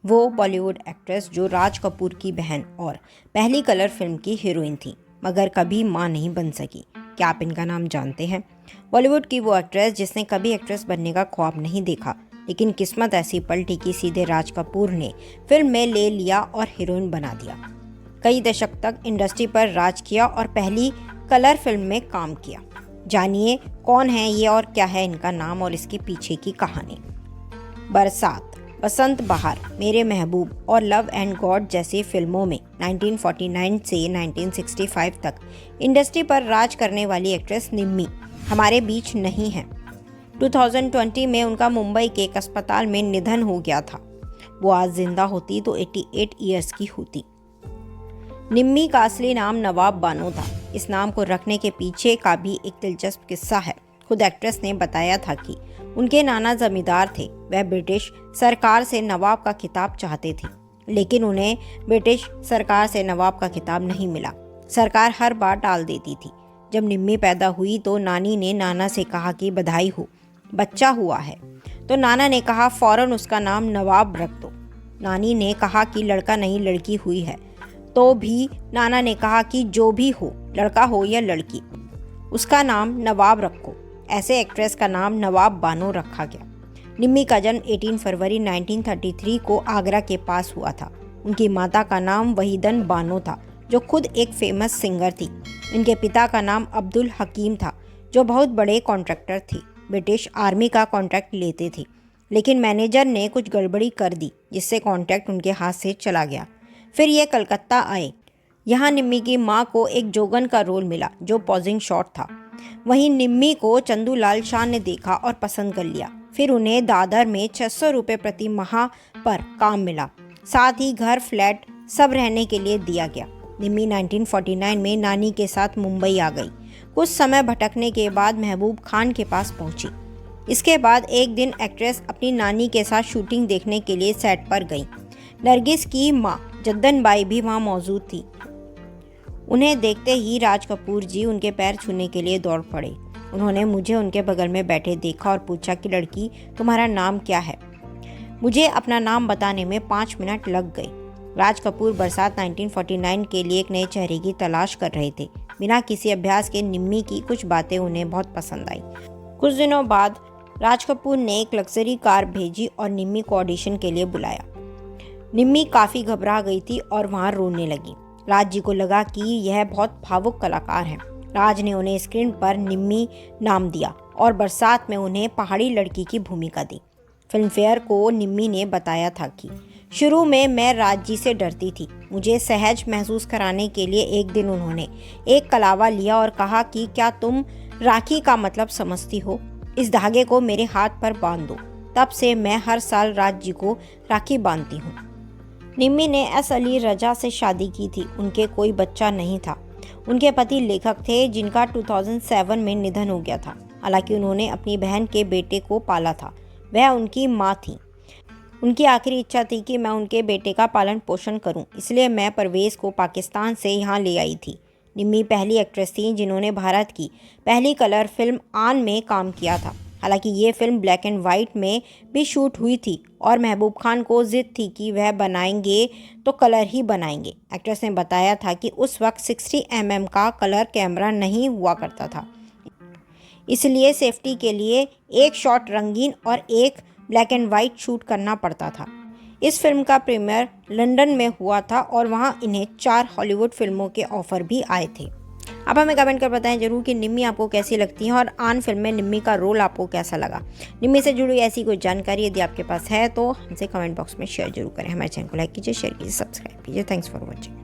वो बॉलीवुड एक्ट्रेस जो राज कपूर की बहन और पहली कलर फिल्म की हीरोइन थी, मगर कभी मां नहीं बन सकी। क्या आप इनका नाम जानते हैं? बॉलीवुड की वो एक्ट्रेस जिसने कभी एक्ट्रेस बनने का ख्वाब नहीं देखा, लेकिन किस्मत ऐसी पलटी कि सीधे राज कपूर ने फिल्म में ले लिया और हीरोइन बना दिया। कई दशक तक इंडस्ट्री पर राज किया और पहली कलर फिल्म में काम किया। जानिए कौन है ये और क्या है इनका नाम और इसके पीछे की कहानी। बरसात, बसंत बहार, मेरे महबूब और लव एंड गॉड जैसी फिल्मों में 1949 से 1965 तक इंडस्ट्री पर राज करने वाली एक्ट्रेस निम्मी हमारे बीच नहीं है। 2020 में उनका मुंबई के एक अस्पताल में निधन हो गया था। वो आज जिंदा होती तो 88 ईयर्स की होती। निम्मी का असली नाम नवाब बानो था। इस नाम को रखने के पीछे का भी एक दिलचस्प किस्सा है। खुद एक्ट्रेस ने बताया था कि उनके नाना जमींदार थे। वह ब्रिटिश सरकार से नवाब का खिताब चाहते थे, लेकिन उन्हें ब्रिटिश सरकार से नवाब का खिताब नहीं मिला। सरकार हर बार टाल देती थी। जब निम्मी पैदा हुई तो नानी ने नाना से कहा कि बधाई हो, बच्चा हुआ है। तो नाना ने कहा फौरन उसका नाम नवाब रख दो। नानी ने कहा कि लड़का नहीं लड़की हुई है, तो भी नाना ने कहा कि जो भी हो, लड़का हो या लड़की, उसका नाम नवाब रखो। ऐसे एक्ट्रेस का नाम नवाब बानो रखा गया। निम्मी का जन्म 18 फरवरी 1933 को आगरा के पास हुआ था। उनकी माता का नाम वहीदन बानो था, जो खुद एक फेमस सिंगर थी। इनके पिता का नाम अब्दुल हकीम था, जो बहुत बड़े कॉन्ट्रैक्टर थे। ब्रिटिश आर्मी का कॉन्ट्रैक्ट लेते थे, लेकिन मैनेजर ने कुछ गड़बड़ी कर दी, जिससे कॉन्ट्रैक्ट उनके हाथ से चला गया। फिर ये कलकत्ता आए। यहाँ निम्मी की माँ को एक जोगन का रोल मिला, जो पॉजिंग शॉट था। वहीं निम्मी को चंदूलाल शाह ने देखा और पसंद कर लिया। फिर उन्हें दादर में 600 रुपये प्रति माह पर काम मिला। साथ ही घर, फ्लैट सब रहने के लिए दिया गया। निम्मी 1949 में नानी के साथ मुंबई आ गई। कुछ समय भटकने के बाद महबूब खान के पास पहुंची। इसके बाद एक दिन एक्ट्रेस अपनी नानी के साथ शूटिंग देखने के लिए सेट पर गई। नरगिस की माँ जद्दन बाई भी वहाँ मौजूद थी। उन्हें देखते ही राज कपूर जी उनके पैर छूने के लिए दौड़ पड़े। उन्होंने मुझे उनके बगल में बैठे देखा और पूछा कि लड़की, तुम्हारा नाम क्या है? मुझे अपना नाम बताने में 5 मिनट लग गए। राज कपूर बरसात 1949 के लिए एक नए चेहरे की तलाश कर रहे थे। बिना किसी अभ्यास के निम्मी की कुछ बातें उन्हें बहुत पसंद आई। कुछ दिनों बाद राज कपूर ने एक लग्जरी कार भेजी और निम्मी को ऑडिशन के लिए बुलाया। निम्मी काफ़ी घबरा गई थी और वहाँ रोने लगी। राज जी को लगा कि यह बहुत भावुक कलाकार है। राज ने उन्हें स्क्रीन पर निम्मी नाम दिया और बरसात में उन्हें पहाड़ी लड़की की भूमिका दी। फिल्मफेयर को निम्मी ने बताया था कि शुरू में मैं राज जी से डरती थी। मुझे सहज महसूस कराने के लिए एक दिन उन्होंने एक कलावा लिया और कहा कि क्या तुम राखी का मतलब समझती हो? इस धागे को मेरे हाथ पर बांध दो। तब से मैं हर साल राज जी को राखी बांधती हूँ। निम्मी ने एस अली रजा से शादी की थी। उनके कोई बच्चा नहीं था। उनके पति लेखक थे, जिनका 2007 में निधन हो गया था। हालांकि उन्होंने अपनी बहन के बेटे को पाला था। वह उनकी माँ थी। उनकी आखिरी इच्छा थी कि मैं उनके बेटे का पालन पोषण करूं, इसलिए मैं परवेज़ को पाकिस्तान से यहाँ ले आई थी। निम्मी पहली एक्ट्रेस थी जिन्होंने भारत की पहली कलर फिल्म आन में काम किया था। हालांकि ये फिल्म ब्लैक एंड वाइट में भी शूट हुई थी और महबूब खान को जिद थी कि वह बनाएंगे तो कलर ही बनाएंगे। एक्ट्रेस ने बताया था कि उस वक्त 60 mm का कलर कैमरा नहीं हुआ करता था, इसलिए सेफ्टी के लिए एक शॉट रंगीन और एक ब्लैक एंड वाइट शूट करना पड़ता था। इस फिल्म का प्रीमियर लंदन में हुआ था और वहाँ इन्हें 4 हॉलीवुड फिल्मों के ऑफर भी आए थे। आप हमें कमेंट कर बताएं जरूर कि निम्मी आपको कैसी लगती है और आन फिल्म में निम्मी का रोल आपको कैसा लगा। निम्मी से जुड़ी ऐसी कोई जानकारी यदि आपके पास है तो हमसे कमेंट बॉक्स में शेयर जरूर करें। हमारे चैनल को लाइक कीजिए, शेयर कीजिए, सब्सक्राइब कीजिए। Thanks for watching.